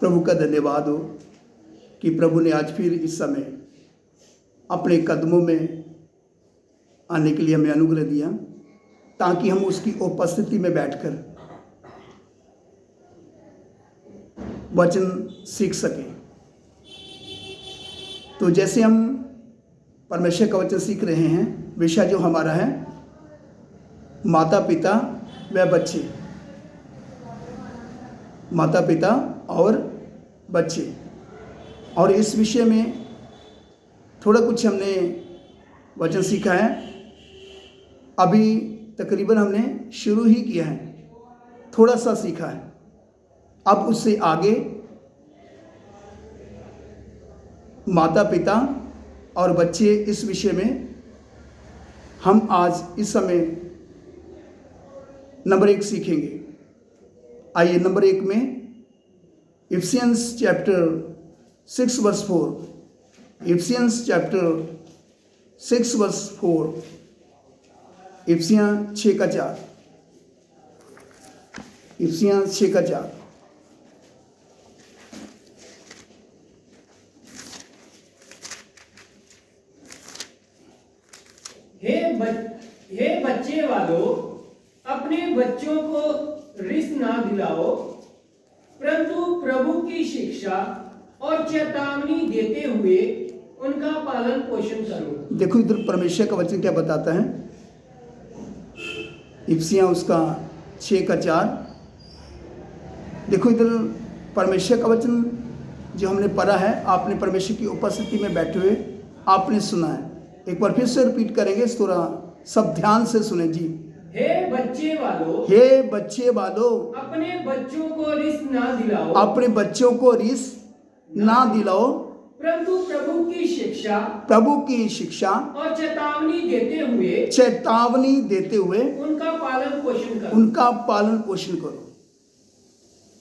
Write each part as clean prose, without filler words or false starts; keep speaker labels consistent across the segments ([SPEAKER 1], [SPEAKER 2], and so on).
[SPEAKER 1] प्रभु का धन्यवाद हो कि प्रभु ने आज फिर इस समय अपने कदमों में आने के लिए हमें अनुग्रह दिया, ताकि हम उसकी उपस्थिति में बैठकर वचन सीख सकें। तो जैसे हम परमेश्वर का वचन सीख रहे हैं, विषय जो हमारा है माता पिता व बच्चे, माता पिता और बच्चे। और इस विषय में थोड़ा कुछ हमने वचन सीखा है, अभी तकरीबन हमने शुरू ही किया है, थोड़ा सा सीखा है। अब उससे आगे माता पिता और बच्चे, इस विषय में हम आज इस समय नंबर 1 सीखेंगे। आइए नंबर 1 में Ephesians chapter 6 verse 4, Ephesians chapter 6 verse 4, इफिसियां 6 का 4, इफिसियां 6 का 4।
[SPEAKER 2] हे बच्चे वालों, अपने बच्चों को रिस ना दिलाओ, परंतु प्रभु की शिक्षा और चेतावनी देते हुए उनका पालन पोषण करो।
[SPEAKER 1] देखो इधर परमेश्वर का वचन क्या बताता है, इफिसियां उसका 6 का 4। देखो इधर परमेश्वर का वचन जो हमने पढ़ा है, आपने परमेश्वर की उपस्थिति में बैठे हुए आपने सुना है। एक बार फिर से रिपीट करेंगे, थोड़ा सब ध्यान से सुने जी।
[SPEAKER 2] हे बच्चे वालों,
[SPEAKER 1] हे बच्चे वालों,
[SPEAKER 2] अपने बच्चों को रिस ना दिलाओ,
[SPEAKER 1] अपने बच्चों को रिस ना दिलाओ,
[SPEAKER 2] परंतु प्रभु की शिक्षा
[SPEAKER 1] और
[SPEAKER 2] चेतावनी देते हुए उनका
[SPEAKER 1] पालन पोषण करो।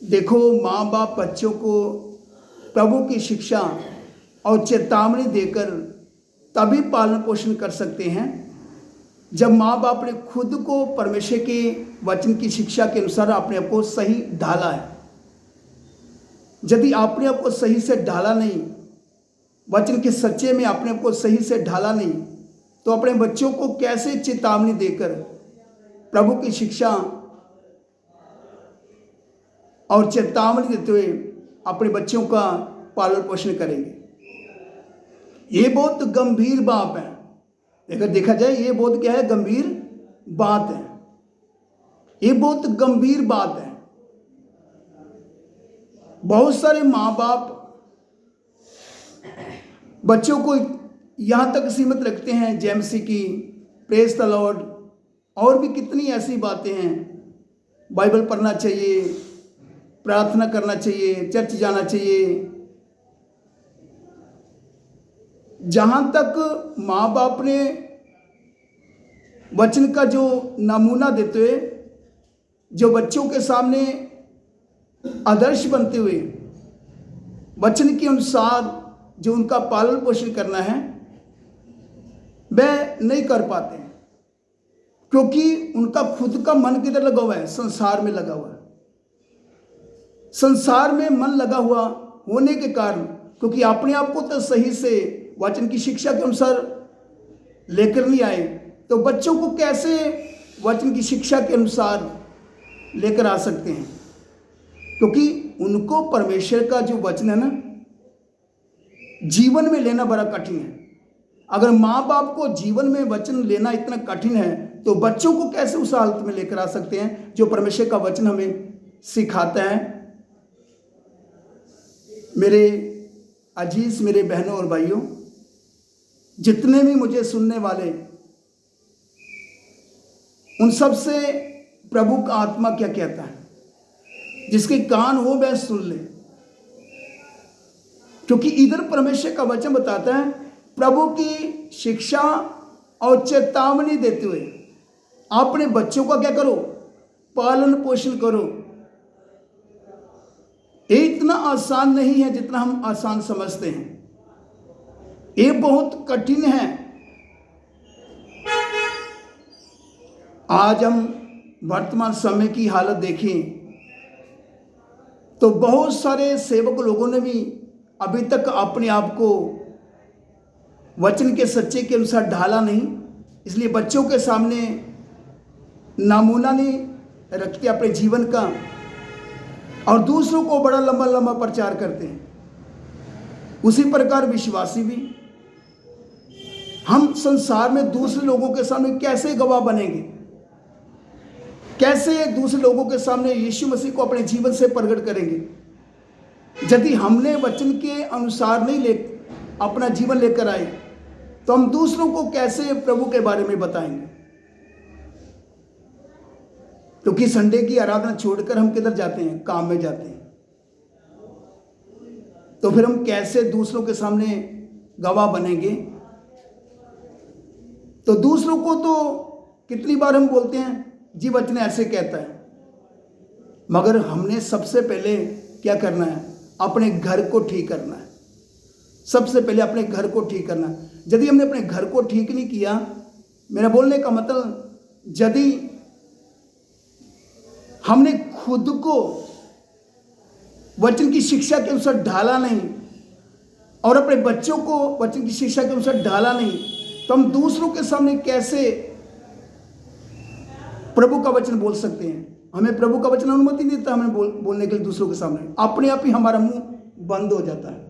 [SPEAKER 1] देखो, माँ बाप बच्चों को प्रभु की शिक्षा और चेतावनी देकर तभी पालन पोषण कर सकते हैं जब माँ बाप ने खुद को परमेश्वर के वचन की शिक्षा के अनुसार अपने आप को सही ढाला है। यदि आपने आप को सही से ढाला नहीं, वचन के सच्चे में अपने आप को सही से ढाला नहीं, तो अपने बच्चों को कैसे चेतावनी देकर प्रभु की शिक्षा और चेतावनी देते हुए अपने बच्चों का पालन पोषण करेंगे। ये बहुत गंभीर बात है। अगर देखा जाए, ये बहुत क्या है, गंभीर बात है। ये बहुत गंभीर बात है। बहुत सारे माँ बाप बच्चों को यहाँ तक सीमित रखते हैं, जेएमसी की, प्रेज द लॉर्ड, और भी कितनी ऐसी बातें हैं। बाइबल पढ़ना चाहिए, प्रार्थना करना चाहिए, चर्च जाना चाहिए। जहाँ तक माँ बाप ने वचन का जो नमूना देते हुए, जो बच्चों के सामने आदर्श बनते हुए वचन के अनुसार जो उनका पालन पोषण करना है, वह नहीं कर पाते, क्योंकि उनका खुद का मन किधर लगा हुआ है, संसार में लगा हुआ है। संसार में मन लगा हुआ होने के कारण, क्योंकि अपने आप को तो सही से वचन की शिक्षा के अनुसार लेकर नहीं आए, तो बच्चों को कैसे वचन की शिक्षा के अनुसार लेकर आ सकते हैं? क्योंकि उनको परमेश्वर का जो वचन है ना, जीवन में लेना बड़ा कठिन है। अगर माँ बाप को जीवन में वचन लेना इतना कठिन है, तो बच्चों को कैसे उस हालत में लेकर आ सकते हैं जो परमेश्वर का वचन हमें सिखाता है। मेरे अजीज, मेरे बहनों और भाइयों, जितने भी मुझे सुनने वाले, उन सब से प्रभु का आत्मा क्या कहता है, जिसके कान हो वह सुन ले। क्योंकि इधर परमेश्वर का वचन बताता है, प्रभु की शिक्षा और चेतावनी देते हुए अपने बच्चों का क्या करो, पालन पोषण करो। ये इतना आसान नहीं है जितना हम आसान समझते हैं, ये बहुत कठिन है। आज हम वर्तमान समय की हालत देखें तो बहुत सारे सेवक लोगों ने भी अभी तक अपने आप को वचन के सच्चे के अनुसार ढाला नहीं, इसलिए बच्चों के सामने नमूना नहीं रखते अपने जीवन का और दूसरों को बड़ा लंबा लंबा प्रचार करते हैं। उसी प्रकार विश्वासी भी हम संसार में दूसरे लोगों के सामने कैसे गवाह बनेंगे, कैसे दूसरे लोगों के सामने यीशु मसीह को अपने जीवन से प्रकट करेंगे, यदि हमने वचन के अनुसार नहीं अपना जीवन लेकर आए तो हम दूसरों को कैसे प्रभु के बारे में बताएंगे। क्योंकि संडे की आराधना छोड़कर हम किधर जाते हैं, काम में जाते हैं, तो फिर हम कैसे दूसरों के सामने गवाह बनेंगे। तो दूसरों को तो कितनी बार हम बोलते हैं जी वचन ऐसे कहता है, मगर हमने सबसे पहले क्या करना है, अपने घर को ठीक करना है। सबसे पहले अपने घर को ठीक करना है। यदि हमने अपने घर को ठीक नहीं किया, मेरा बोलने का मतलब यदि हमने खुद को वचन की शिक्षा के अनुसार ढाला नहीं और अपने बच्चों को वचन की शिक्षा के अनुसार ढाला नहीं, तो हम दूसरों के सामने कैसे प्रभु का वचन बोल सकते हैं। हमें प्रभु का वचन अनुमति नहीं देता हमें बोलने के लिए दूसरों के सामने। अपने आप ही हमारा मुंह बंद हो जाता है।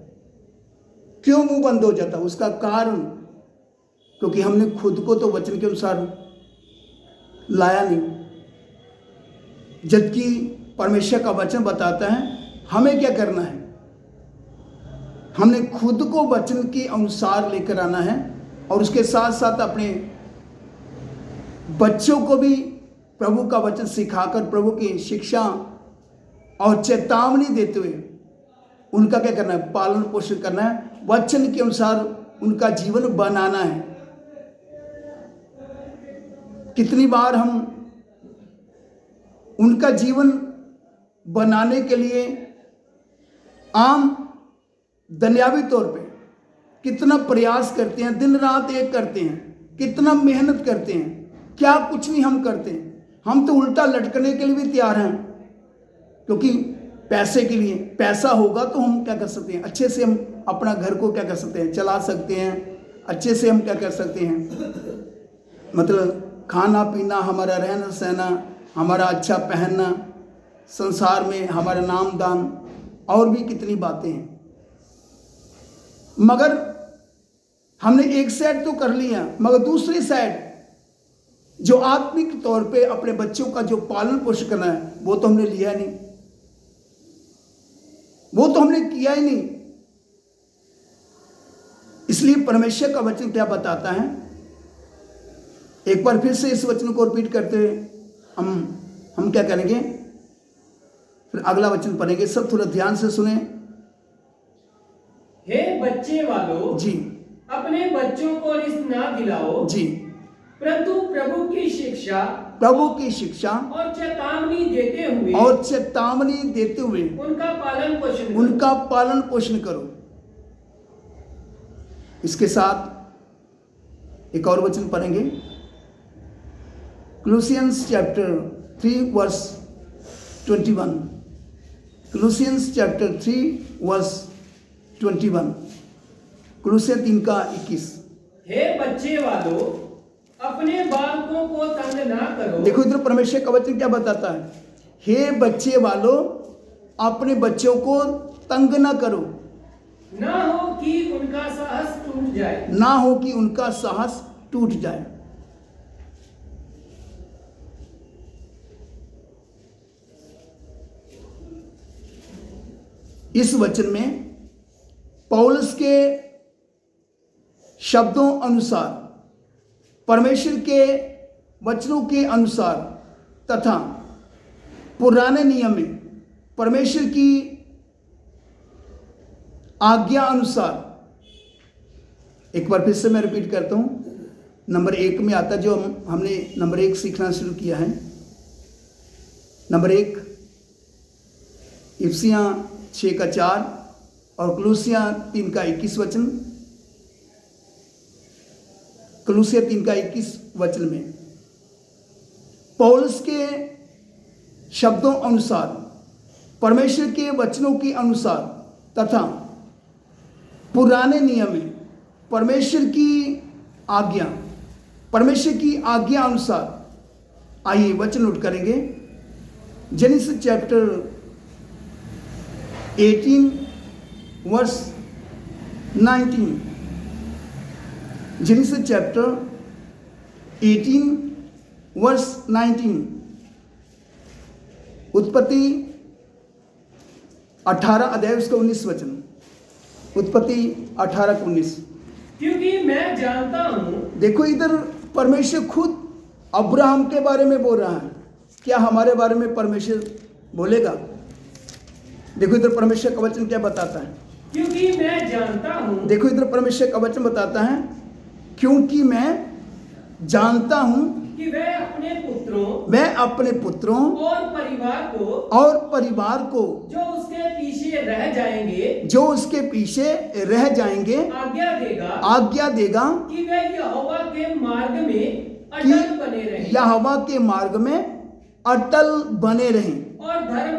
[SPEAKER 1] क्यों मुंह बंद हो जाता है? उसका कारण क्योंकि हमने खुद को तो वचन के अनुसार लाया नहीं, जबकि परमेश्वर का वचन बताता है हमें क्या करना है। हमने खुद को वचन के अनुसार लेकर आना है और उसके साथ साथ अपने बच्चों को भी प्रभु का वचन सिखाकर प्रभु की शिक्षा और चेतावनी देते हुए उनका क्या करना है, पालन पोषण करना है, वचन के अनुसार उनका जीवन बनाना है। कितनी बार हम उनका जीवन बनाने के लिए आम दुनियावी तौर पे कितना प्रयास करते हैं, दिन रात एक करते हैं, कितना मेहनत करते हैं, क्या कुछ नहीं हम करते हैं। हम तो उल्टा लटकने के लिए भी तैयार हैं, क्योंकि पैसे के लिए, पैसा होगा तो हम क्या कर सकते हैं, अच्छे से हम अपना घर को क्या कर सकते हैं, चला सकते हैं। अच्छे से हम क्या कर सकते हैं, मतलब खाना पीना, हमारा रहना सहना, हमारा अच्छा पहनना, संसार में हमारा नाम दान और भी कितनी बातें हैं। मगर हमने एक साइड तो कर लिया, मगर दूसरी साइड जो आत्मिक तौर पे अपने बच्चों का जो पालन पोषण करना है वो तो हमने लिया नहीं, वो तो हमने किया ही नहीं। इसलिए परमेश्वर का वचन क्या बताता है, एक बार फिर से इस वचन को रिपीट करते हुए हम क्या करेंगे, फिर अगला वचन पढ़ेंगे। सब थोड़ा ध्यान से सुने।
[SPEAKER 2] हे बच्चे वालों
[SPEAKER 1] जी,
[SPEAKER 2] अपने बच्चों को रिस ना दिलाओ
[SPEAKER 1] जी,
[SPEAKER 2] परंतु प्रभु की शिक्षा
[SPEAKER 1] और चेतावनी देते हुए
[SPEAKER 2] उनका
[SPEAKER 1] पालन पोषण करो। इसके साथ एक और वचन पढ़ेंगे, Colossians chapter 3 verse 21। Colossians chapter 3 verse 21। कुलुस्सियों 3:21।
[SPEAKER 2] हे बच्चे वालों अपने बालकों को तंग ना करो।
[SPEAKER 1] देखो इधर परमेश्वर का वचन क्या बताता है, हे बच्चे वालों अपने बच्चों को तंग ना करो,
[SPEAKER 2] ना हो कि उनका साहस
[SPEAKER 1] टूट जाए। इस वचन में पौलुस के शब्दों अनुसार, परमेश्वर के वचनों के अनुसार तथा पुराने नियम में परमेश्वर की आज्ञा अनुसार, एक बार फिर से मैं रिपीट करता हूं, नंबर 1 में आता जो हमने नंबर 1 सीखना शुरू किया है। नंबर 1 इफिसियां 6:4 और कुलुस्सियां 3:21 वचन। कुलुस्सियां 3:21 वचन में पौलुस के शब्दों अनुसार परमेश्वर के वचनों के अनुसार तथा पुराने नियम में परमेश्वर की आज्ञा अनुसार, आइए वचन नोट करेंगे। Genesis chapter 18 verse 19। Genesis chapter 18 verse 19। उत्पत्ति 18 अध्याय उसका 19 वचन। उत्पत्ति 18:19।
[SPEAKER 2] क्योंकि मैं जानता हूं।
[SPEAKER 1] देखो इधर परमेश्वर खुद अब्राहम के बारे में बोल रहा है। क्या हमारे बारे में परमेश्वर बोलेगा? देखो इधर परमेश्वर का वचन क्या बताता है।
[SPEAKER 2] क्योंकि मैं जानता हूं।
[SPEAKER 1] देखो इधर परमेश्वर का वचन बताता है, क्योंकि मैं जानता हूं
[SPEAKER 2] कि वह
[SPEAKER 1] अपने पुत्रों
[SPEAKER 2] और
[SPEAKER 1] परिवार को
[SPEAKER 2] जो उसके पीछे रह जाएंगे
[SPEAKER 1] आज्ञा देगा
[SPEAKER 2] कि वे यहोवा के मार्ग में अटल बने रहें और धर्म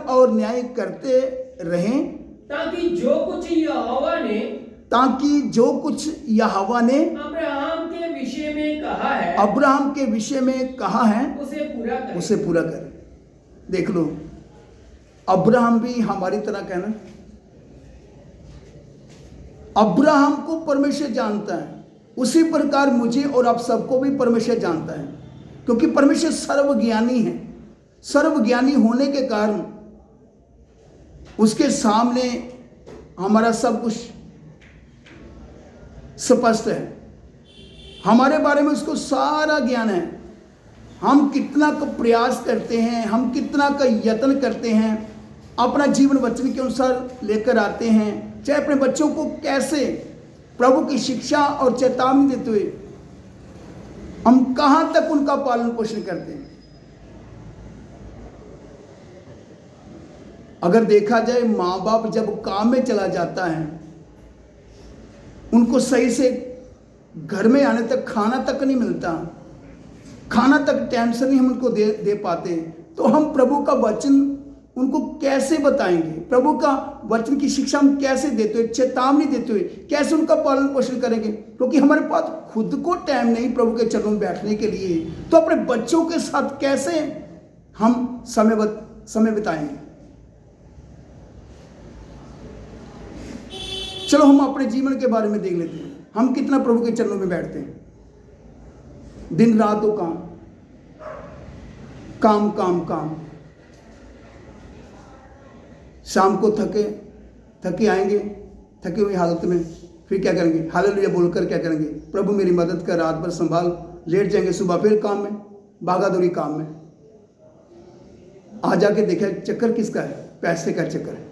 [SPEAKER 2] और न्याय करते रहें ताकि जो कुछ यहोवा ने अब्राहम
[SPEAKER 1] के विषय में कहा है उसे पूरा करे। देख लो, अब्राहम भी हमारी तरह कहना, अब्राहम को परमेश्वर जानता है, उसी प्रकार मुझे और आप सबको भी परमेश्वर जानता है, क्योंकि परमेश्वर सर्वज्ञानी है। सर्वज्ञानी होने के कारण उसके सामने हमारा सब कुछ स्पष्ट है। हमारे बारे में उसको सारा ज्ञान है। हम कितना का प्रयास करते हैं, हम कितना का यत्न करते हैं, अपना जीवन वचन के अनुसार लेकर आते हैं, चाहे अपने बच्चों को कैसे प्रभु की शिक्षा और चेतावनी देते हुए हम कहां तक उनका पालन पोषण करते हैं। अगर देखा जाए, माँ बाप जब काम में चला जाता है, उनको सही से घर में आने तक खाना तक नहीं मिलता, खाना तक टाइम से नहीं हम उनको दे पाते, तो हम प्रभु का वचन उनको कैसे बताएंगे? प्रभु का वचन की शिक्षा हम कैसे देते हुए, चेतावनी देते हुए कैसे उनका पालन पोषण करेंगे? क्योंकि हमारे पास खुद को टाइम नहीं प्रभु के चरणों में बैठने के लिए, तो अपने बच्चों के साथ कैसे हम समय बिताएंगे? चलो हम अपने जीवन के बारे में देख लेते हैं। हम कितना प्रभु के चरणों में बैठते हैं? दिन रात हो काम। शाम को थके आएंगे, थकी हुई हालत में फिर क्या करेंगे? हालेलुया बोलकर क्या करेंगे? प्रभु मेरी मदद कर, रात भर संभाल, लेट जाएंगे, सुबह फिर काम में, भागादौड़ी काम में। आ जाके देखा चक्कर किसका है? पैसे का चक्कर है।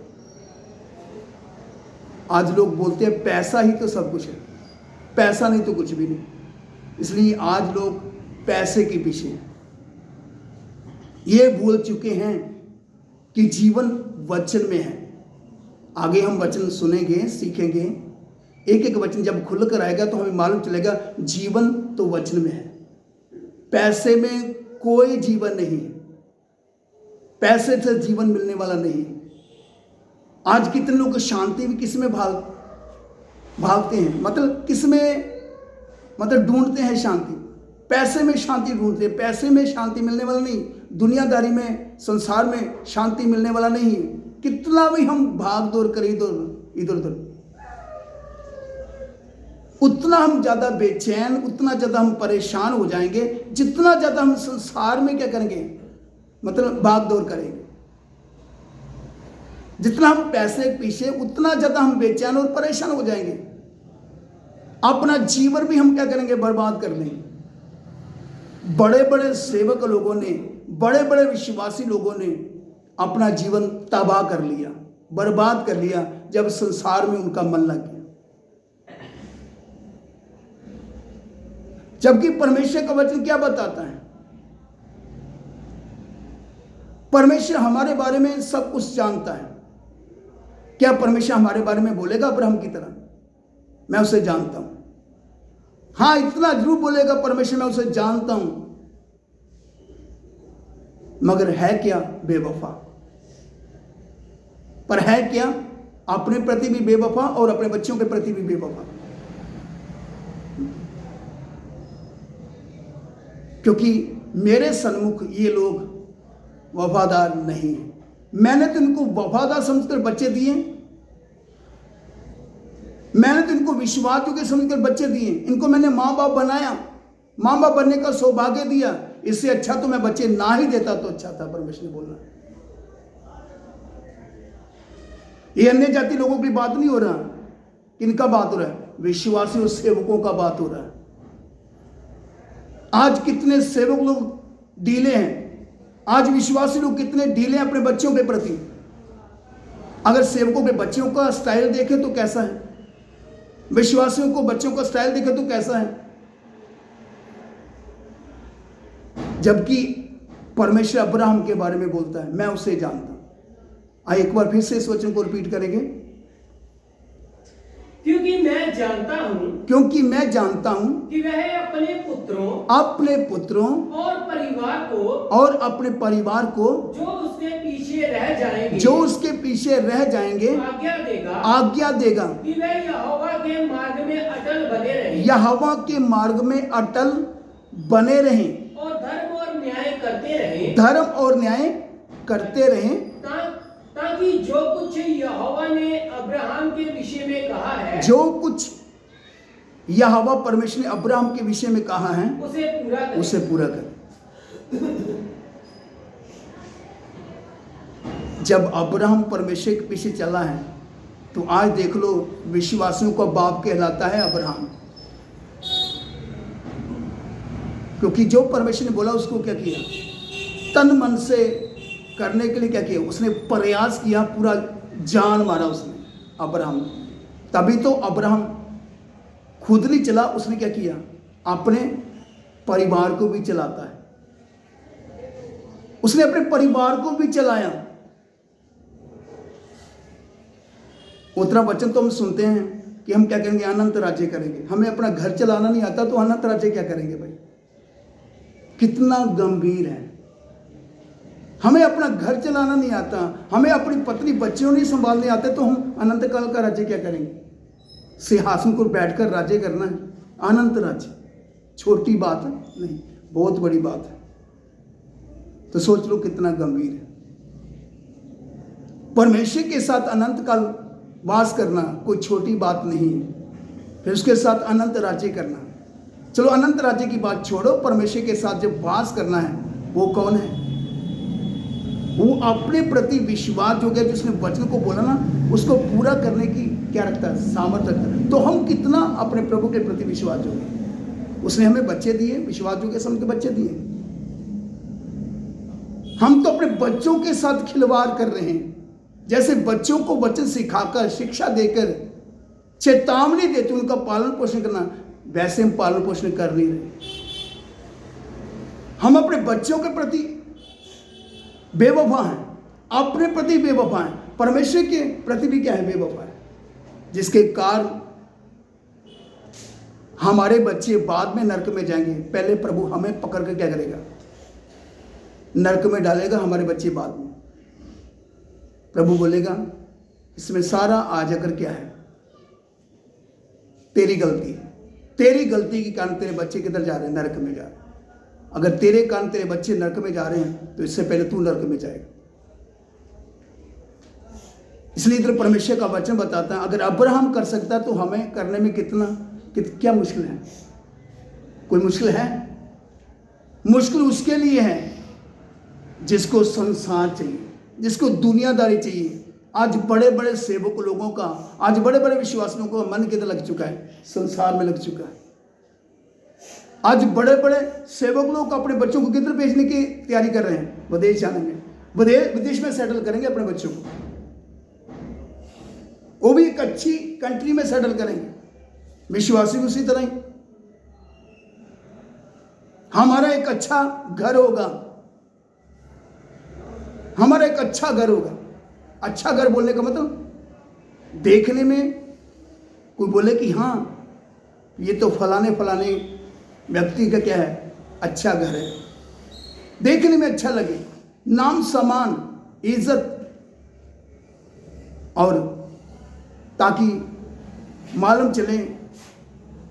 [SPEAKER 1] आज लोग बोलते हैं पैसा ही तो सब कुछ है, पैसा नहीं तो कुछ भी नहीं। इसलिए आज लोग पैसे के पीछे हैं। ये भूल चुके हैं कि जीवन वचन में है। आगे हम वचन सुनेंगे, सीखेंगे, एक एक वचन जब खुल कर आएगा तो हमें मालूम चलेगा जीवन तो वचन में है। पैसे में कोई जीवन नहीं है, पैसे से जीवन मिलने वाला नहीं है। आज कितने लोग शांति भी किस में भागते हैं, मतलब किस में, मतलब ढूंढते हैं शांति, पैसे में शांति ढूंढते हैं। पैसे में शांति मिलने वाला नहीं, दुनियादारी में, संसार में शांति मिलने वाला नहीं है। कितना भी हम भाग दौड़ करें इधर उधर, उतना हम ज्यादा बेचैन, उतना ज्यादा हम परेशान हो जाएंगे, जितना ज्यादा हम संसार में क्या करेंगे, मतलब भाग दौड़ करेंगे। जितना हम पैसे के पीछे, उतना ज्यादा हम बेचैन और परेशान हो जाएंगे। अपना जीवन भी हम क्या करेंगे, बर्बाद कर देंगे। बड़े बड़े सेवक लोगों ने, बड़े बड़े विश्वासी लोगों ने अपना जीवन तबाह कर लिया, बर्बाद कर लिया, जब संसार में उनका मन लग गया। जबकि परमेश्वर का वचन क्या बताता है? परमेश्वर हमारे बारे में सब कुछ जानता है। क्या परमेश्वर हमारे बारे में बोलेगा अब्राहम की तरह, मैं उसे जानता हूं? हाँ, इतना जरूर बोलेगा परमेश्वर, मैं उसे जानता हूं। मगर है क्या? बेवफा। पर है क्या? अपने प्रति भी बेवफा और अपने बच्चों के प्रति भी बेवफा। क्योंकि मेरे सन्मुख ये लोग वफादार नहीं हैं। मैंने तो इनको वफादार समझकर बच्चे दिए, मैंने तो इनको विश्वासयोग्य समझकर बच्चे दिए, इनको मैंने माँ बाप बनाया, माँ बाप बनने का सौभाग्य दिया। इससे अच्छा तो मैं बच्चे ना ही देता तो अच्छा था। परमेश्वर ने बोला। ये अन्य जाति लोगों की बात नहीं हो रहा। किनका बात हो रहा है? विश्वासी और सेवकों का बात हो रहा है। आज कितने सेवक लोग ढीले हैं, आज विश्वासी लोग कितने ढीले हैं अपने बच्चों के प्रति। अगर सेवकों के बच्चों का स्टाइल देखें तो कैसा है, विश्वासियों को बच्चों का स्टाइल देखें तो कैसा है। जबकि परमेश्वर अब्राहम के बारे में बोलता है, मैं उसे जानता हूं। आइए एक बार फिर से इस वचन को रिपीट करेंगे।
[SPEAKER 2] क्योंकि मैं जानता हूं कि वह अपने पुत्रों और
[SPEAKER 1] अपने परिवार को
[SPEAKER 2] जो उसके
[SPEAKER 1] पीछे रह जाएंगे आज्ञा देगा
[SPEAKER 2] कि वे यहोवा के मार्ग में अटल
[SPEAKER 1] बने रहें
[SPEAKER 2] और धर्म और न्याय करते रहें ताकि जो कुछ यहोवा ने अब्राहम के विषय में कहा है,
[SPEAKER 1] जो कुछ यहोवा परमेश्वर ने अब्राहम के विषय में कहा है, उसे पूरा कर। जब अब्राहम परमेश्वर के पीछे चला है तो आज देख लो विश्वासियों का बाप कहलाता है अब्राहम। क्योंकि जो परमेश्वर ने बोला उसको क्या किया? तन मन से करने के लिए क्या किया? उसने प्रयास किया, पूरा जान मारा उसने अब्राहम। तभी तो अब्राहम खुद नहीं चला, उसने क्या किया? अपने परिवार को भी चलाता है, उसने अपने परिवार को भी चलाया। उतना वचन तो हम सुनते हैं कि हम क्या करेंगे? अनंत राज्य करेंगे। हमें अपना घर चलाना नहीं आता तो अनंत राज्य क्या करेंगे? भाई कितना गंभीर है। हमें अपना घर चलाना नहीं आता, हमें अपनी पत्नी बच्चों नहीं संभालने आते तो हम अनंत काल का राज्य क्या करेंगे? सिंहासन पर बैठकर राज्य करना है, अनंत राज्य। छोटी बात नहीं, बहुत बड़ी बात है। तो सोच लो कितना गंभीर है। परमेश्वर के साथ अनंत काल वास करना कोई छोटी बात नहीं है। फिर उसके साथ अनंत राज्य करना। चलो अनंत राज्य की बात छोड़ो, परमेश्वर के साथ जब वास करना है वो कौन है? वो अपने प्रति विश्वास जो गया, जिसने वचन को बोला ना, उसको पूरा करने की क्या रखता है? सामर्थ्य रखता है। तो हम कितना अपने प्रभु के प्रति विश्वास जोगे? उसने हमें बच्चे दिए, विश्वास जोगे समझ के बच्चे दिए। हम तो अपने बच्चों के साथ खिलवाड़ कर रहे हैं। जैसे बच्चों को वचन सिखाकर, शिक्षा देकर, चेतावनी देते उनका पालन पोषण करना, वैसे हम पालन पोषण कर नहीं रहे। हम अपने बच्चों के प्रति बेवफा हैं, अपने प्रति बेवफा हैं, परमेश्वर के प्रति भी क्या है? बेवफा है। जिसके कारण हमारे बच्चे बाद में नरक में जाएंगे। पहले प्रभु हमें पकड़ कर क्या करेगा? नरक में डालेगा हमारे बच्चे बाद में। प्रभु बोलेगा इसमें सारा आज अगर क्या है? तेरी गलती है। तेरी गलती के कारण तेरे बच्चे किधर जा रहे हैं? नरक में जा रहे हैं। अगर तेरे कारण तेरे बच्चे नरक में जा रहे हैं तो इससे पहले तू नरक में जाएगा। इसलिए इधर परमेश्वर का वचन बताता है, अगर अब्राहम कर सकता तो हमें करने में क्या मुश्किल है? कोई मुश्किल है? मुश्किल उसके लिए है जिसको संसार चाहिए, जिसको दुनियादारी चाहिए। आज बड़े बड़े सेवक लोगों का, आज बड़े बड़े विश्वासियों को मन किधर लग चुका है? संसार में लग चुका है। आज बड़े बड़े सेवक लोग अपने बच्चों को किधर भेजने की तैयारी कर रहे हैं? विदेश जाने में, विदेश में सेटल करेंगे अपने बच्चों को। वो भी एक अच्छी कंट्री में सेटल करेंगे। विश्वासी उसी तरह ही। हमारा एक अच्छा घर होगा, हमारा एक अच्छा घर होगा। अच्छा घर बोलने का मतलब देखने में कोई बोले कि हाँ ये तो फलाने व्यक्ति का क्या है? अच्छा घर है, देखने में अच्छा लगे। नाम सम्मान इज्जत, और ताकि मालूम चले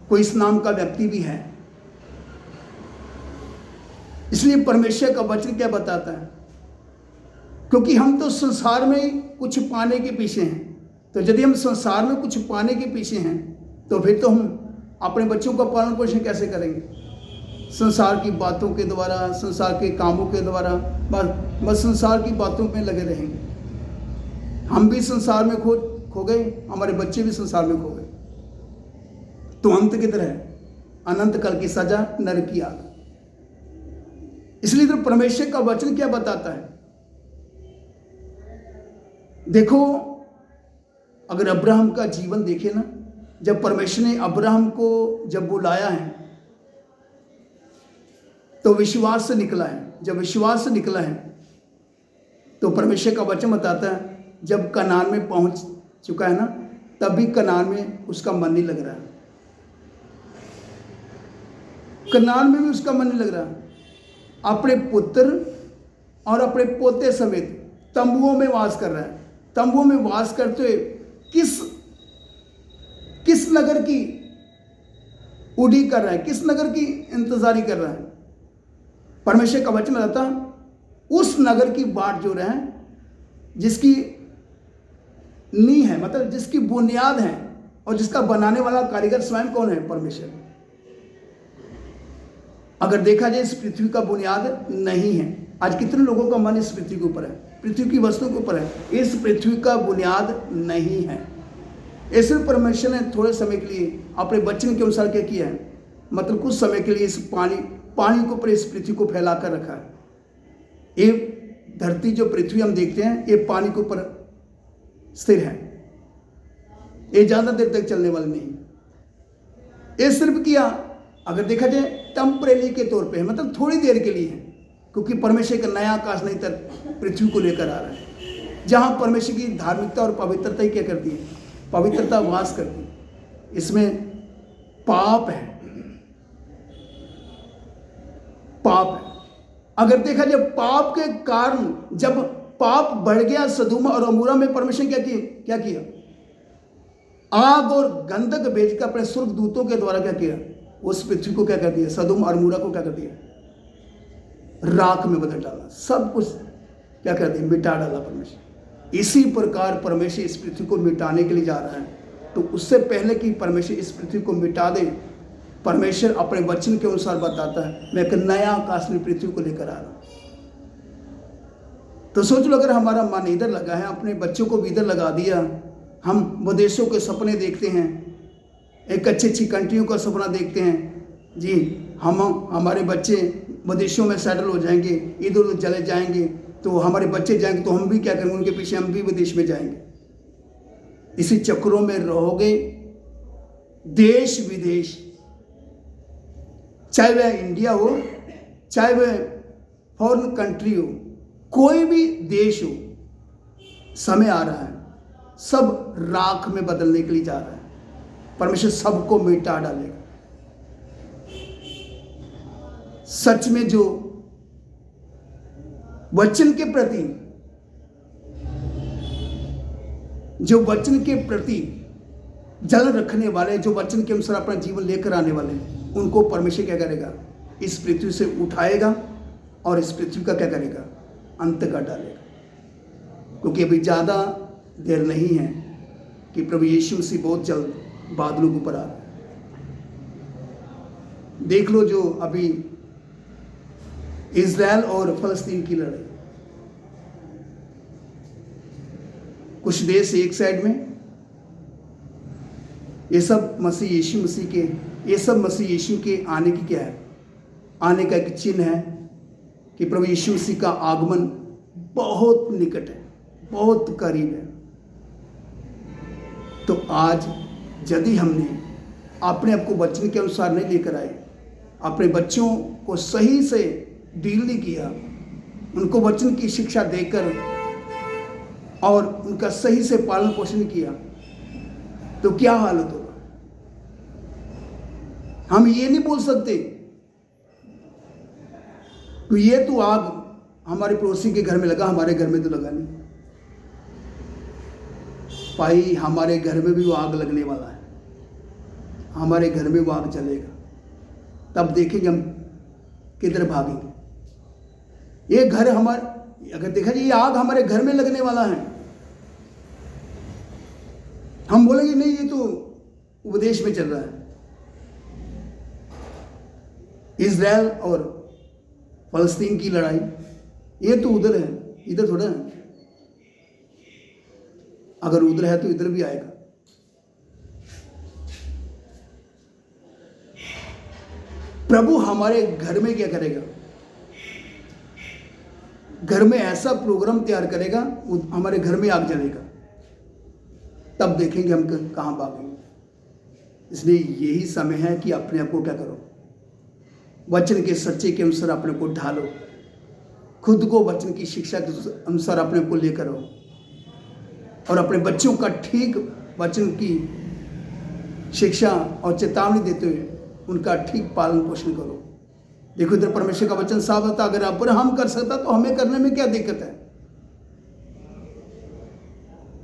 [SPEAKER 1] कोई इस नाम का व्यक्ति भी है। इसलिए परमेश्वर का वचन क्या बताता है, क्योंकि हम तो संसार में कुछ पाने के पीछे हैं, तो यदि हम संसार में कुछ पाने के पीछे हैं तो फिर तो हम अपने बच्चों का पालन पोषण कैसे करेंगे? संसार की बातों के द्वारा, संसार के कामों के द्वारा, बस संसार की बातों में लगे रहेंगे। हम भी संसार में खो गए, हमारे बच्चे भी संसार में खो गए, तो अंत किधर है? अनंत काल की सजा, नरक की आग। इसलिए तो परमेश्वर का वचन क्या बताता है? देखो, अगर अब्राहम का जीवन देखे ना, जब परमेश्वर ने अब्राहम को जब बुलाया है तो विश्वास से निकला है। जब विश्वास से निकला है तो परमेश्वर का वचन बताता है, जब कनान में पहुंच चुका है ना, तब भी कनान में उसका मन नहीं लग रहा है। कनान में भी उसका मन नहीं लग रहा। अपने पुत्र और अपने पोते समेत तंबुओं में वास कर रहा है। तंबुओं में वास करते हुए किस नगर की उड़ी कर रहा है, किस नगर की इंतजारी कर रहा है? परमेश्वर का वचन बताता, उस नगर की बाट जो रहे जिसकी नींव है, मतलब जिसकी बुनियाद है, और जिसका बनाने वाला कारीगर स्वयं कौन है? परमेश्वर। अगर देखा जाए, इस पृथ्वी का बुनियाद नहीं है। आज कितने लोगों का मन इस पृथ्वी के ऊपर है, पृथ्वी की वस्तुओं के ऊपर है। इस पृथ्वी का बुनियाद नहीं है। ऐसे परमेश्वर ने थोड़े समय के लिए अपने वचन के अनुसार क्या किया है, मतलब कुछ समय के लिए इस पानी के ऊपर इस पृथ्वी को फैला कर रखा है। ये धरती जो पृथ्वी हम देखते हैं, ये पानी के ऊपर स्थिर है। ये ज्यादा देर तक चलने वाली नहीं। ये सिर्फ किया, अगर देखा जाए, टेम्परेरी के तौर पे है, मतलब थोड़ी देर के लिए है, क्योंकि परमेश्वर का नया आकाश नई पृथ्वी को लेकर आ रहा है, जहां परमेश्वर की धार्मिकता और पवित्रता ही क्या करती है? पवित्रता वास करती है। इसमें पाप है, पाप है। अगर देखा जाए, पाप के कारण जब पाप बढ़ गया सदोम और अमोरा में, परमेश्वर क्या किया? आग और गंधक भेजकर अपने स्वर्गदूतों के द्वारा क्या किया? उस पृथ्वी को क्या कर दिया? सदोम और अमोरा को क्या कर दिया? राख में बदल डाला। सब कुछ क्या कर दिया? मिटा डाला परमेश्वर। इसी प्रकार परमेश्वर इस पृथ्वी को मिटाने के लिए जा रहा है। तो उससे पहले कि परमेश्वर इस पृथ्वी को मिटा दे, परमेश्वर अपने वचन के अनुसार बताता है, मैं एक नया आकाश में पृथ्वी को लेकर आ रहा हूं। तो सोच लो, अगर हमारा मन इधर लगा है, अपने बच्चों को भी इधर लगा दिया, हम विदेशों के सपने देखते हैं, एक अच्छी कंट्रियों का सपना देखते हैं जी, हमारे बच्चे विदेशों में सेटल हो जाएंगे, इधर उधर चले जाएंगे, तो हमारे बच्चे जाएंगे तो हम भी क्या करेंगे? उनके पीछे हम भी विदेश में जाएंगे। इसी चक्रों में रहोगे। देश विदेश, चाहे वह इंडिया हो, चाहे वह फॉरेन कंट्री हो, कोई भी देश हो, समय आ रहा है, सब राख में बदलने के लिए जा रहा है। परमेश्वर सबको मिटा डालेगा। सच में जो वचन के प्रति जल रखने वाले, जो वचन के अनुसार अपना जीवन लेकर आने वाले, उनको परमेश्वर क्या करेगा? इस पृथ्वी से उठाएगा और इस पृथ्वी का क्या करेगा? अंत कर डालेगा। क्योंकि अभी ज़्यादा देर नहीं है कि प्रभु यीशु मसीह बहुत जल्द बादलों के ऊपर आ रहा है। देख लो, जो अभी इजराइल और फलस्तीन की लड़ाई, कुछ देश एक साइड में, ये सब मसीह यीशु के आने की क्या है? आने का एक चिन्ह है कि प्रभु यीशु मसीह का आगमन बहुत निकट है, बहुत करीब है। तो आज यदि हमने अपने आप को वचन के अनुसार नहीं लेकर आए, अपने बच्चों को सही से डील नहीं किया, उनको वचन की शिक्षा देकर और उनका सही से पालन पोषण किया, तो क्या हालत होगा? हम ये नहीं बोल सकते कि ये तो आग हमारे पड़ोसी के घर में लगा, हमारे घर में तो लगा नहीं। भाई हमारे घर में भी वो आग लगने वाला है, हमारे घर में वो आग चलेगा, तब देखेंगे हम किधर भागेंगे। ये घर हमारे, अगर देखा जाए ये आग हमारे घर में लगने वाला है, हम बोलेंगे नहीं ये तो उपदेश में चल रहा है। इजराइल और फलस्तीन की लड़ाई, ये तो उधर है, इधर थोड़ा है। अगर उधर है तो इधर भी आएगा। प्रभु हमारे घर में क्या करेगा? घर में ऐसा प्रोग्राम तैयार करेगा, हमारे घर में आग जलेगा, तब देखेंगे हम कहां भागेंगे। इसलिए यही समय है कि अपने आप को क्या करो, वचन के सच्चे के अनुसार अपने को ढालो, खुद को वचन की शिक्षा के अनुसार अपने को लेकर आओ, और अपने बच्चों का ठीक वचन की शिक्षा और चेतावनी देते हुए उनका ठीक पालन पोषण करो। देखो इधर परमेश्वर का वचन साफ होता, अगर अब्राहम कर सकता तो हमें करने में क्या दिक्कत है?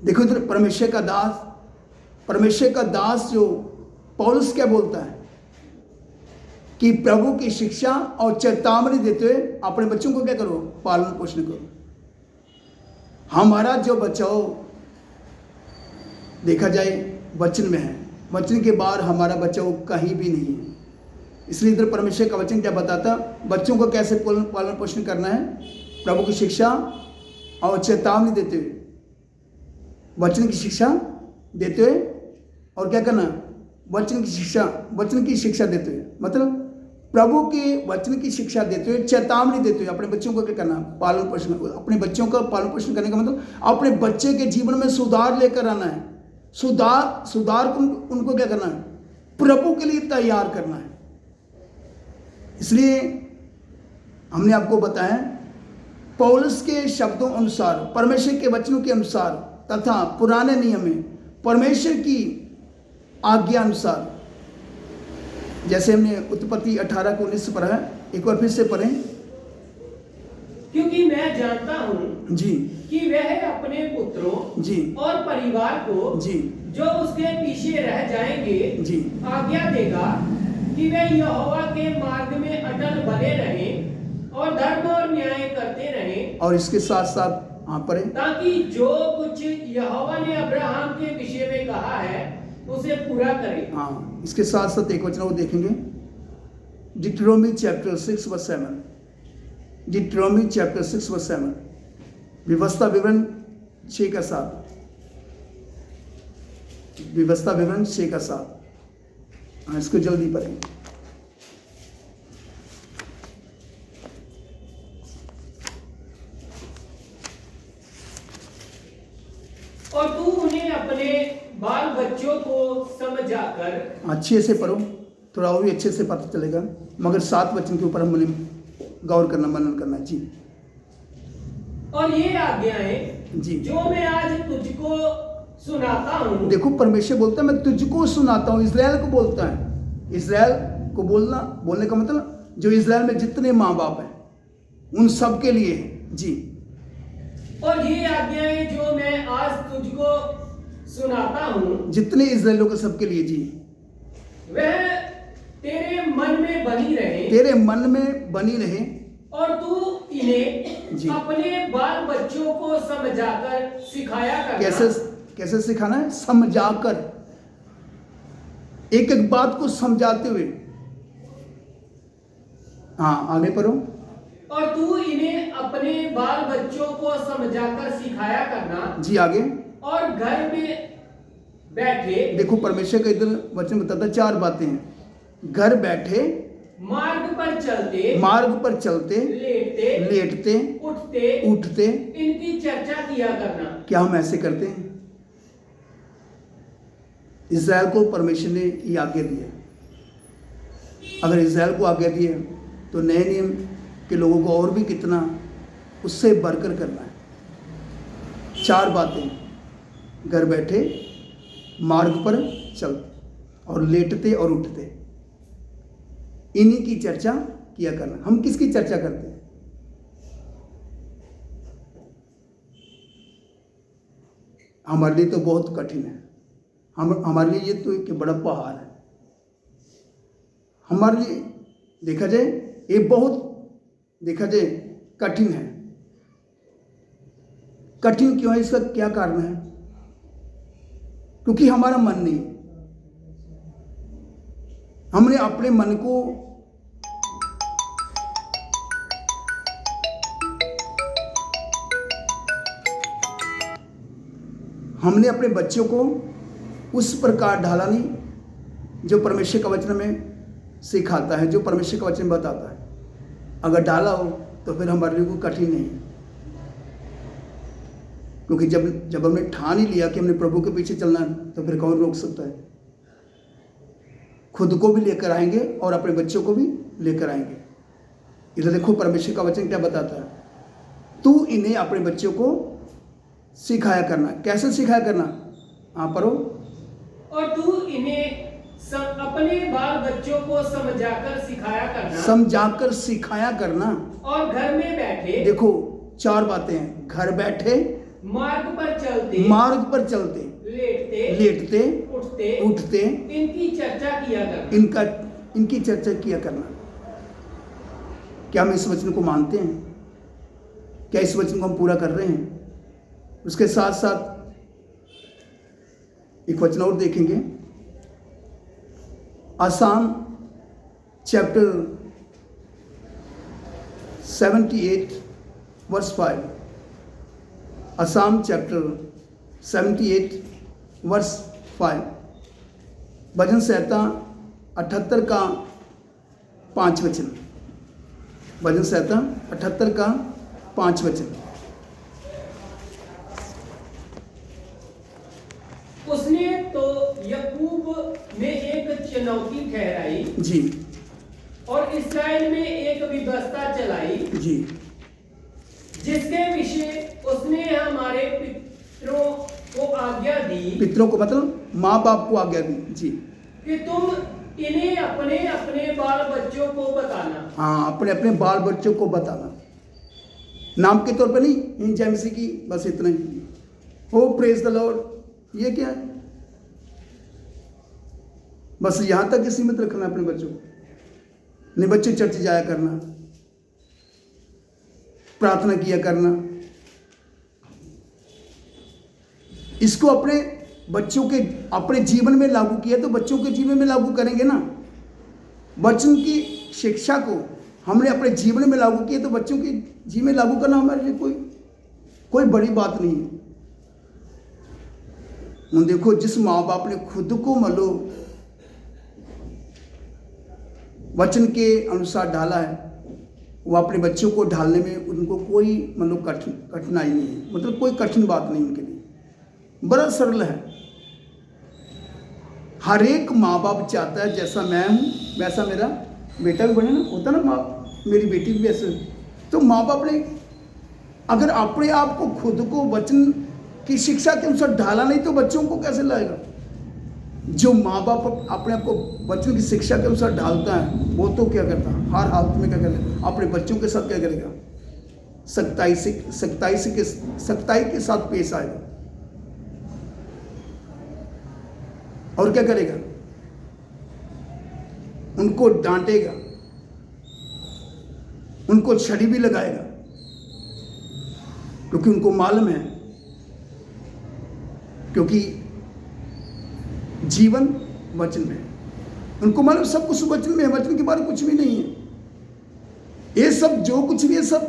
[SPEAKER 1] देखो इधर परमेश्वर का दास जो पौलुस क्या बोलता है कि प्रभु की शिक्षा और चेतावनी देते हुए अपने बच्चों को क्या करो, पालन पोषण करो। हमारा जो बचाव देखा जाए वचन में है, वचन के बाहर हमारा बचाव कहीं भी नहीं है। इसलिए इधर परमेश्वर का वचन क्या बताता, बच्चों को कैसे पालन पोषण करना है, प्रभु की शिक्षा और चेतावनी देते हुए, वचन की शिक्षा देते हुए, और क्या करना, वचन की शिक्षा देते हुए, मतलब प्रभु के वचन की शिक्षा देते हुए, चेतावनी देते हुए अपने बच्चों को क्या करना, पालन पोषण। अपने बच्चों का पालन पोषण करने का मतलब अपने बच्चे के जीवन में सुधार लेकर आना है। सुधार को उनको क्या करना है, प्रभु के लिए तैयार करना है। इसलिए हमने आपको बताया पौलुस के शब्दों अनुसार, परमेश्वर के वचनों के अनुसार तथा पुराने नियम में परमेश्वर की आज्ञा अनुसार, जैसे हमने उत्पत्ति 18:19 पढ़ा है, एक बार फिर से पढ़ें।
[SPEAKER 2] क्योंकि मैं जानता हूं
[SPEAKER 1] जी
[SPEAKER 2] कि वह अपने पुत्रों
[SPEAKER 1] जी
[SPEAKER 2] और परिवार को
[SPEAKER 1] जी
[SPEAKER 2] जो उसके पीछे रह जाएंगे
[SPEAKER 1] जी
[SPEAKER 2] आज्ञा देगा कि वे यहोवा के मार्ग में अटल बने रहें और धर्म और न्याय करते रहें।
[SPEAKER 1] और इसके साथ साथ हाँ पढ़ें, ताकि
[SPEAKER 2] जो कुछ यहोवा ने अब्राहम के विषय में कहा है उसे पूरा करे।
[SPEAKER 1] हाँ, इसके साथ साथ एक वचन वो देखेंगे, डिट्रोमी चैप्टर 6:7, डिट्रोमी चैप्टर 6:7, व्यवस्था विवरण 6:7, व्यवस्था विवरण 6:7। हाँ, इसको जल्दी पढ़ें।
[SPEAKER 2] और तू उन्हें अपने बाल बच्चों को समझाकर,
[SPEAKER 1] अच्छे से पढ़ो, थोड़ा और भी अच्छे से पता चलेगा, मगर 7 वचन के ऊपर हमने गौर करना, मनन करना जी।
[SPEAKER 2] और ये आज्ञाएं
[SPEAKER 1] जी
[SPEAKER 2] जो मैं आज तुझको सुनाता हूँ।
[SPEAKER 1] देखो परमेश्वर बोलता है मैं तुझको सुनाता हूँ, इजराइल को बोलता है। इजराइल को बोलने का मतलब जो इजराइल में जितने माँ बाप हैं उन सब के लिए है जी।
[SPEAKER 2] और ये आज्ञाएं जो मैं आज तुझको सुनाता हूँ,
[SPEAKER 1] जितने इजराइलों के सबके लिए जी,
[SPEAKER 2] वह तेरे मन में बनी रहे,
[SPEAKER 1] तेरे मन में बनी रहे, और
[SPEAKER 2] तू इन्हें अपने बाल बच्चों को समझाकर सिखाया करना।
[SPEAKER 1] कैसे सिखाना है? समझाकर, एक एक बात को समझाते हुए। हाँ आगे पढ़ो।
[SPEAKER 2] और तू इन्हें अपने बाल बच्चों को समझाकर सिखाया करना
[SPEAKER 1] जी आगे।
[SPEAKER 2] और घर में बैठे,
[SPEAKER 1] देखो परमेश्वर का इधर वचन बताता 4 बातें हैं। घर बैठे, मार्ग पर चलते, लेटते, उठते
[SPEAKER 2] इनकी चर्चा किया करना।
[SPEAKER 1] क्या हम ऐसे करते हैं? इजराइल को परमेश्वर ने ये आज्ञा दी है। अगर इजराइल को आज्ञा दी है तो नए नियम के लोगों को और भी कितना उससे बढ़कर करना है। 4 बातें, घर बैठे, मार्ग पर चलते और लेटते और उठते, इन्हीं की चर्चा किया करना। हम किसकी चर्चा करते हैं? हमारे लिए तो बहुत कठिन है। हमारे लिए ये तो एक बड़ा पहाड़ है। हमारे लिए देखा जाए ये बहुत कठिन है। कठिन क्यों है? इसका क्या कारण है? क्योंकि हमारा मन नहीं, हमने अपने मन को हमने अपने बच्चों को उस प्रकार ढाला नहीं जो परमेश्वर का वचन में सिखाता है, जो परमेश्वर का वचन बताता है। अगर डाला हो तो फिर हमारे लिए कोई कठिन नहीं है, क्योंकि जब हमने ठान ही लिया कि हमने प्रभु के पीछे चलना है तो फिर कौन रोक सकता है? खुद को भी लेकर आएंगे और अपने बच्चों को भी लेकर आएंगे। इधर देखो परमेश्वर का वचन क्या बताता है, तू इन्हें अपने बच्चों को सिखाया करना। कैसे सिखाया करना? हाँ पढ़ो।
[SPEAKER 2] और तू इन्हें अपने बाल बच्चों को समझाकर सिखाया करना।
[SPEAKER 1] समझाकर सिखाया करना।
[SPEAKER 2] और घर में बैठे,
[SPEAKER 1] देखो 4 बातें हैं। घर बैठे,
[SPEAKER 2] मार्ग पर चलते,
[SPEAKER 1] लेटते, उठते
[SPEAKER 2] इनकी चर्चा किया करना।
[SPEAKER 1] क्या हम इस वचन को मानते हैं? क्या इस वचन को हम पूरा कर रहे हैं? उसके साथ साथ एक वचन और देखेंगे, Psalm chapter 78 verse 5। Psalm chapter 78 verse 5। भजन संहिता 78 का 5 वचन। भजन संहिता 78 का 5 वचन।
[SPEAKER 2] उसने तो याकूब में एक चुनौती ठहराई
[SPEAKER 1] जी,
[SPEAKER 2] और इस्राएल में एक व्यवस्था चलाई
[SPEAKER 1] जी,
[SPEAKER 2] जिसके विषय उसने हमारे पितरों को आज्ञा दी।
[SPEAKER 1] पितरों को मतलब माँ बाप को आज्ञा दी जी,
[SPEAKER 2] कि तुम इन्हें अपने अपने बाल बच्चों को बताना।
[SPEAKER 1] हाँ, अपने अपने बाल बच्चों को बताना। नाम के तौर पर नहीं, इन जैमसी की बस इतना ही हो। Praise the Lord. ये क्या है? बस यहां तक ही सीमित रखना अपने बच्चों को। नहीं, बच्चे चर्च जाया करना, प्रार्थना किया करना, इसको अपने बच्चों के अपने जीवन में लागू किया तो बच्चों के जीवन में लागू करेंगे ना। वचन की शिक्षा को हमने अपने जीवन में लागू किया तो बच्चों के जीवन में लागू करना हमारे लिए कोई बड़ी बात नहीं है। देखो, जिस माँ बाप ने खुद को मान लो वचन के अनुसार ढाला है, वो अपने बच्चों को ढालने में उनको कोई मतलब कठिनाई नहीं है, मतलब कोई कठिन बात नहीं उनके लिए, बड़ा सरल है। हर एक माँ बाप चाहता है जैसा मैं हूँ वैसा मेरा बेटा भी बने ना। होता ना, माँ मेरी बेटी भी वैसे। तो माँ बाप ने अगर अपने आप को खुद को वचन की शिक्षा के अनुसार ढाला नहीं तो बच्चों को कैसे लाएगा? जो माँ बाप अपने आप को बच्चों की शिक्षा के अनुसार ढालता है वो तो क्या करता है, हर हालत में क्या करेगा? अपने बच्चों के साथ क्या करेगा? सख्ताई के साथ पेश आएगा। और क्या करेगा? उनको डांटेगा, उनको छड़ी भी लगाएगा, क्योंकि उनको मालूम है, क्योंकि जीवन वचन में, उनको मालूम सब कुछ वचन में है, वचन के बारे में कुछ भी नहीं है। ये सब जो कुछ भी है सब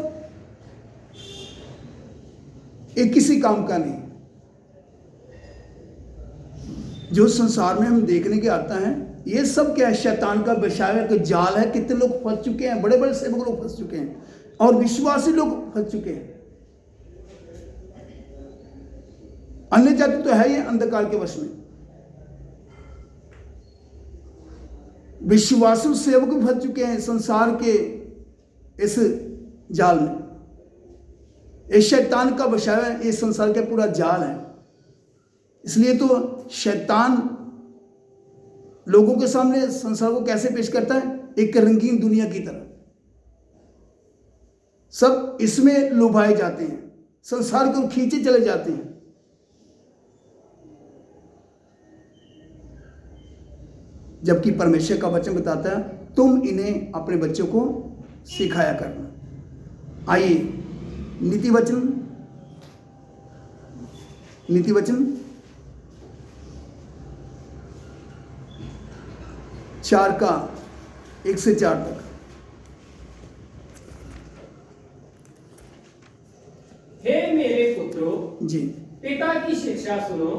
[SPEAKER 1] एक किसी काम का नहीं। जो संसार में हम देखने के आता है ये सब क्या है? शैतान का बिछाया का जाल है। कितने लोग फंस चुके हैं, बड़े बड़े सेवक लोग फंस चुके हैं और विश्वासी लोग फंस चुके हैं। अन्य जाति तो है ये अंधकार के वश में, विश्वासी सेवक भी फंस चुके हैं संसार के इस जाल में। ये शैतान का बचाव है, ये संसार का पूरा जाल है। इसलिए तो शैतान लोगों के सामने संसार को कैसे पेश करता है? एक रंगीन दुनिया की तरह। सब इसमें लुभाए जाते हैं, संसार को खींचे चले जाते हैं। जबकि परमेश्वर का वचन बताता है तुम इन्हें अपने बच्चों को सिखाया करना। आइए नीति वचन 4 का 1 से 4 तक।
[SPEAKER 2] हे मेरे पुत्रों,
[SPEAKER 1] जी
[SPEAKER 2] पिता की शिक्षा सुनो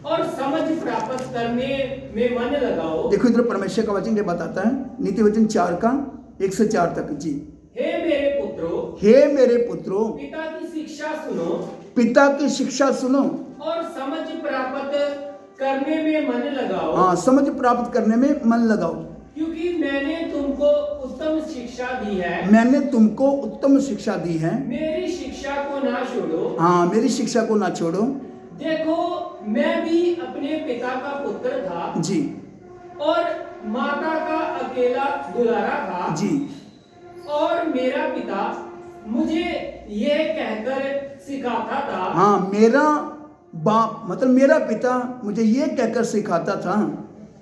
[SPEAKER 2] और समझ प्राप्त करने में मन लगाओ।
[SPEAKER 1] देखो इधर परमेश्वर का वचन क्या बताता है, नीति वचन 4 का 1 से 4 तक। जी
[SPEAKER 2] हे मेरे पुत्रों,
[SPEAKER 1] पिता
[SPEAKER 2] की शिक्षा सुनो,
[SPEAKER 1] पिता की शिक्षा सुनो
[SPEAKER 2] और समझ प्राप्त करने में मन लगाओ।
[SPEAKER 1] हाँ, समझ प्राप्त करने में मन लगाओ,
[SPEAKER 2] क्योंकि मैंने तुमको उत्तम शिक्षा दी है।
[SPEAKER 1] मैंने तुमको उत्तम शिक्षा दी है।
[SPEAKER 2] मेरी शिक्षा को ना छोड़ो।
[SPEAKER 1] हाँ, मेरी शिक्षा को ना छोड़ो।
[SPEAKER 2] देखो मैं भी अपने पिता का पुत्र था
[SPEAKER 1] जी
[SPEAKER 2] और माता का अकेला दुलारा था
[SPEAKER 1] जी।
[SPEAKER 2] और मेरा पिता मुझे यह कहकर सिखाता था।
[SPEAKER 1] हाँ, मेरा बाप मतलब मेरा पिता मुझे ये कहकर सिखाता था,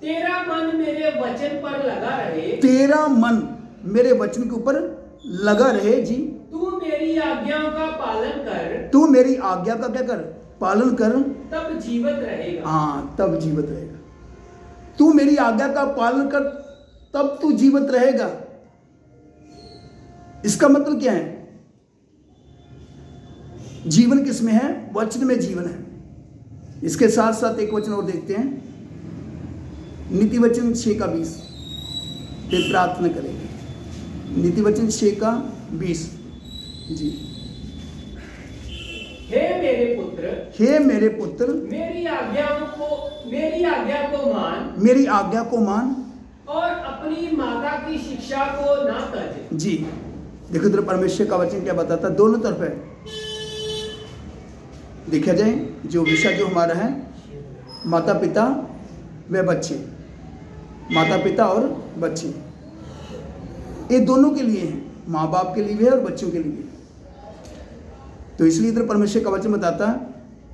[SPEAKER 2] तेरा मन मेरे वचन पर लगा रहे।
[SPEAKER 1] तेरा मन मेरे वचन के ऊपर लगा रहे। जी
[SPEAKER 2] तू मेरी आज्ञाओं का पालन कर।
[SPEAKER 1] तू मेरी आज्ञा का क्या कर, पालन कर,
[SPEAKER 2] तब जीवित रहेगा।
[SPEAKER 1] हाँ तब जीवित रहेगा। तू मेरी आज्ञा का पालन कर तब तू जीवित रहेगा। इसका मतलब क्या है? जीवन किसमें है? वचन में जीवन है। इसके साथ साथ एक वचन और देखते हैं, नीति वचन 6 का 20 पे प्रार्थना करेंगे। नीति वचन 6 का 20। जी
[SPEAKER 2] हे मेरे पुत्र,
[SPEAKER 1] हे मेरे पुत्र,
[SPEAKER 2] मेरी आज्ञा को मान।
[SPEAKER 1] मेरी आज्ञा को मान
[SPEAKER 2] और अपनी माता की शिक्षा को ना तज।
[SPEAKER 1] जी देखो इधर परमेश्वर का वचन क्या बताता है, दोनों तरफ है। देखा जाए जो विषय जो हमारा है, माता पिता व बच्चे, माता पिता और बच्चे, ये दोनों के लिए है, माँ बाप के लिए भी है और बच्चों के लिए भी है। तो इसलिए इधर परमेश्वर का वचन बताता है,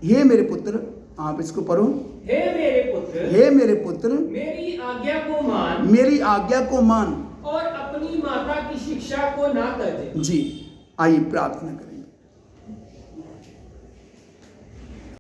[SPEAKER 1] हे मेरे पुत्र, आप इसको पढ़ो,
[SPEAKER 2] हे मेरे पुत्र,
[SPEAKER 1] हे मेरे पुत्र,
[SPEAKER 2] मेरी आज्ञा को मान।
[SPEAKER 1] मेरी आज्ञा को मान
[SPEAKER 2] और अपनी माता की शिक्षा को ना तज।
[SPEAKER 1] जी आइए प्रार्थना करें।